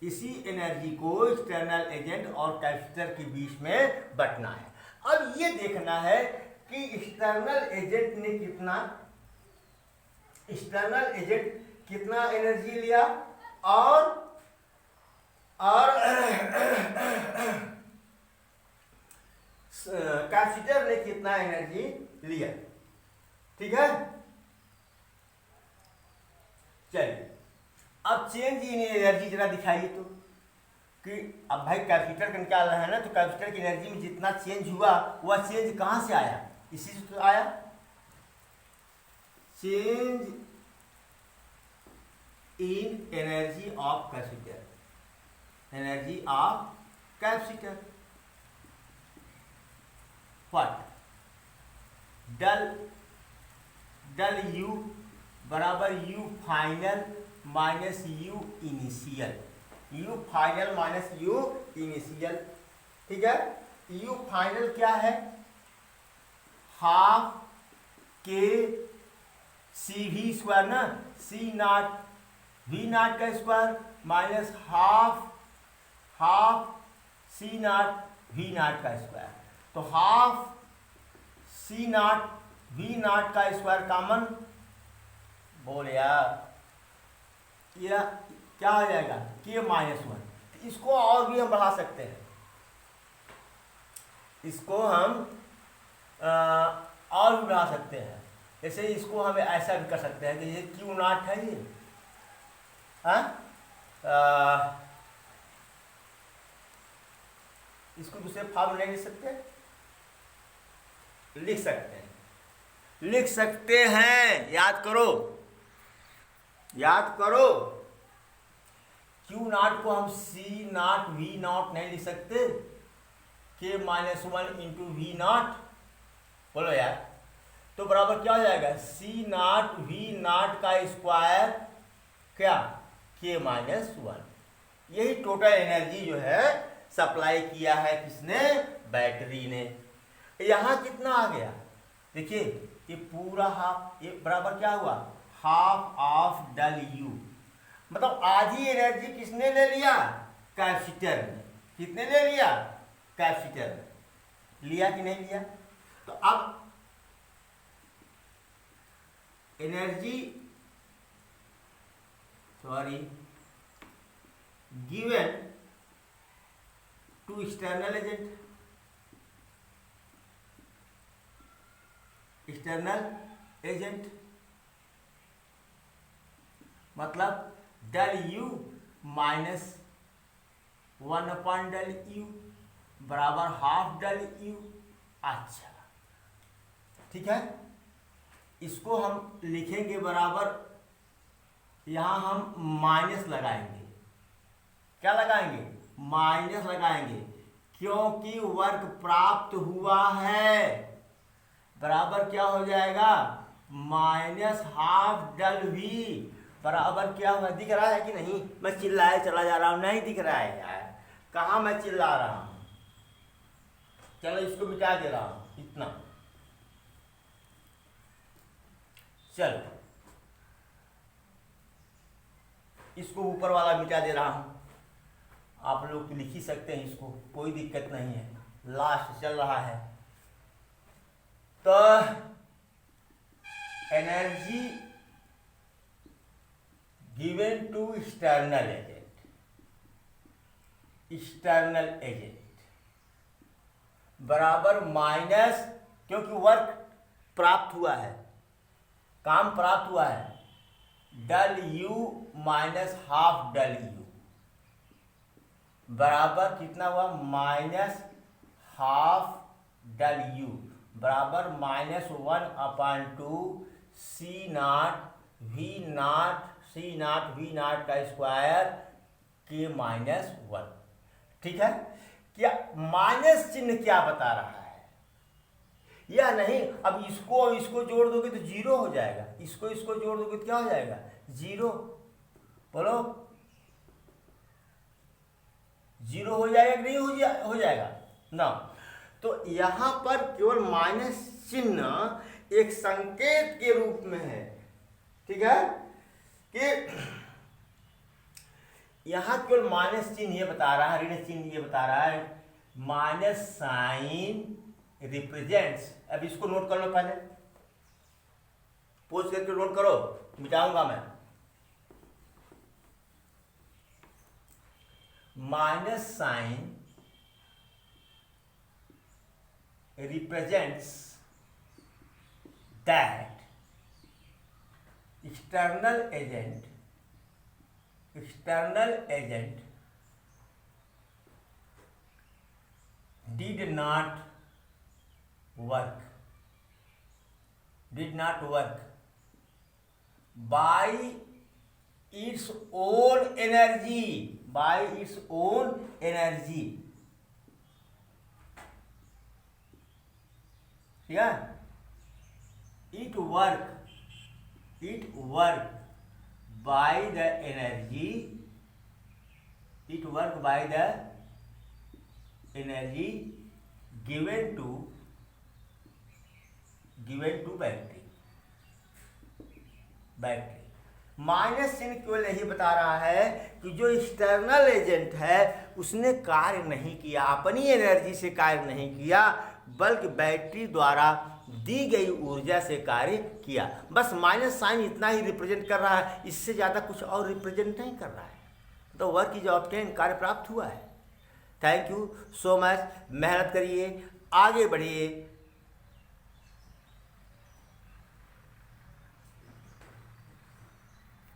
इसी एनर्जी को एक्सटर्नल एजेंट और कैपेसिटर के बीच में बंटना है। अब ये देखना है कि एक्सटर्नल एजेंट ने कितना एनर्जी लिया और कैपेसिटर ने कितना एनर्जी लिया। ठीक है, चलिए अब चेंज इन एनर्जी जरा दिखाइए तो, कि अब भाई कैपेसिटर का निकाल रहा है ना, तो कैपेसिटर की एनर्जी में जितना चेंज हुआ वह चेंज कहाँ से आया, इसी से तो आया। Change in energy of capacitor, energy of capacitor what, del U बराबर U final minus U initial, U final minus U initial. ठीक है, यू फाइनल क्या है, हाफ के सी वी स्क्वायर ना, सी नॉट वी नॉट का square minus half C naught V naught का स्क्वायर। तो half C naught V naught का स्क्वायर कॉमन, बोल यार यह क्या हो जाएगा, के -1। इसको और भी हम बढ़ा सकते हैं, इसको हम और भी बढ़ा सकते हैं। जैसे इसको हम ऐसा भी कर सकते हैं कि ये क्यू नॉट है, ये हाँ, इसको दूसरे फॉर्म नहीं लिख सकते? लिख सकते हैं, लिख सकते हैं। याद करो, याद करो। क्यू नॉट को हम सी नॉट वी नॉट नहीं लिख सकते? के माइनस 1 इंटू वी नॉट, बोलो यार। तो बराबर क्या हो जाएगा? सी नॉट वी नॉट का स्क्वायर, क्या? के माइनस 1। यही टोटल एनर्जी जो है सप्लाई किया है किसने? बैटरी ने। यहाँ कितना आ गया? देखिए ये पूरा हाफ, ये बराबर क्या हुआ? हाफ ऑफ डेल यू, मतलब आधी एनर्जी किसने ले लिया? कैपेसिटर ने। कितने ले लिया? कैपेसिटर ने। लिया कि नहीं लिया? तो अब energy given to external agent, external agent मतलब del U minus 1 upon del U बराबर हाफ डेल यू। अच्छा ठीक है, इसको हम लिखेंगे बराबर, यहाँ हम माइनस लगाएंगे। क्या लगाएंगे? माइनस लगाएंगे, क्योंकि वर्क प्राप्त हुआ है बराबर क्या हो जाएगा? माइनस हाफ डेल वी बराबर क्या होगा? दिख रहा है कि नहीं? मैं चिल्लाए चला जा रहा हूँ, नहीं दिख रहा है यार? कहाँ मैं चिल्ला रहा हूँ? चलो इसको मिटा दे रहा हूँ, इतना। चलो इसको ऊपर वाला मिटा दे रहा हूँ, आप लोग तो लिख ही सकते हैं इसको, कोई दिक्कत नहीं है, लास्ट चल रहा है। तो energy given to external agent, external agent बराबर माइनस, क्योंकि वर्क प्राप्त हुआ है, काम प्राप्त हुआ है, del U minus half del U बराबर कितना हुआ? माइनस हाफ डेल यू बराबर minus 1 upon 2 C naught V naught, C naught V naught का स्क्वायर के माइनस 1। ठीक है, क्या माइनस चिन्ह क्या बता रहा है या नहीं? अब इसको इसको जोड़ दोगे तो जीरो हो जाएगा, इसको इसको जोड़ दोगे तो क्या हो जाएगा? जीरो। बोलो जीरो हो जाएगा कि नहीं हो जाएगा ना? तो यहां पर केवल माइनस चिन्ह एक संकेत के रूप में है। ठीक है, कि यहां केवल माइनस चिन्ह ये बता रहा है, ऋण चिन्ह ये बता रहा है, माइनस साइन रिप्रेजेंट्स। अब इसको नोट कर लो, पहले पोज करके नोट करो, मिटाऊंगा मैं। Minus sign represents that external agent did not work by its own energy, yeah, it work by the energy, given to battery. Minus चिन्ह केवल यही बता रहा है कि जो एक्सटर्नल एजेंट है उसने कार्य नहीं किया, अपनी एनर्जी से कार्य नहीं किया, बल्कि बैटरी द्वारा दी गई ऊर्जा से कार्य किया। बस माइनस साइन इतना ही रिप्रेजेंट कर रहा है, इससे ज़्यादा कुछ और रिप्रेजेंट नहीं कर रहा है। तो वर्क इज ऑब्टेन, कार्य प्राप्त हुआ है। थैंक यू सो मच, मेहनत करिए, आगे बढ़िए।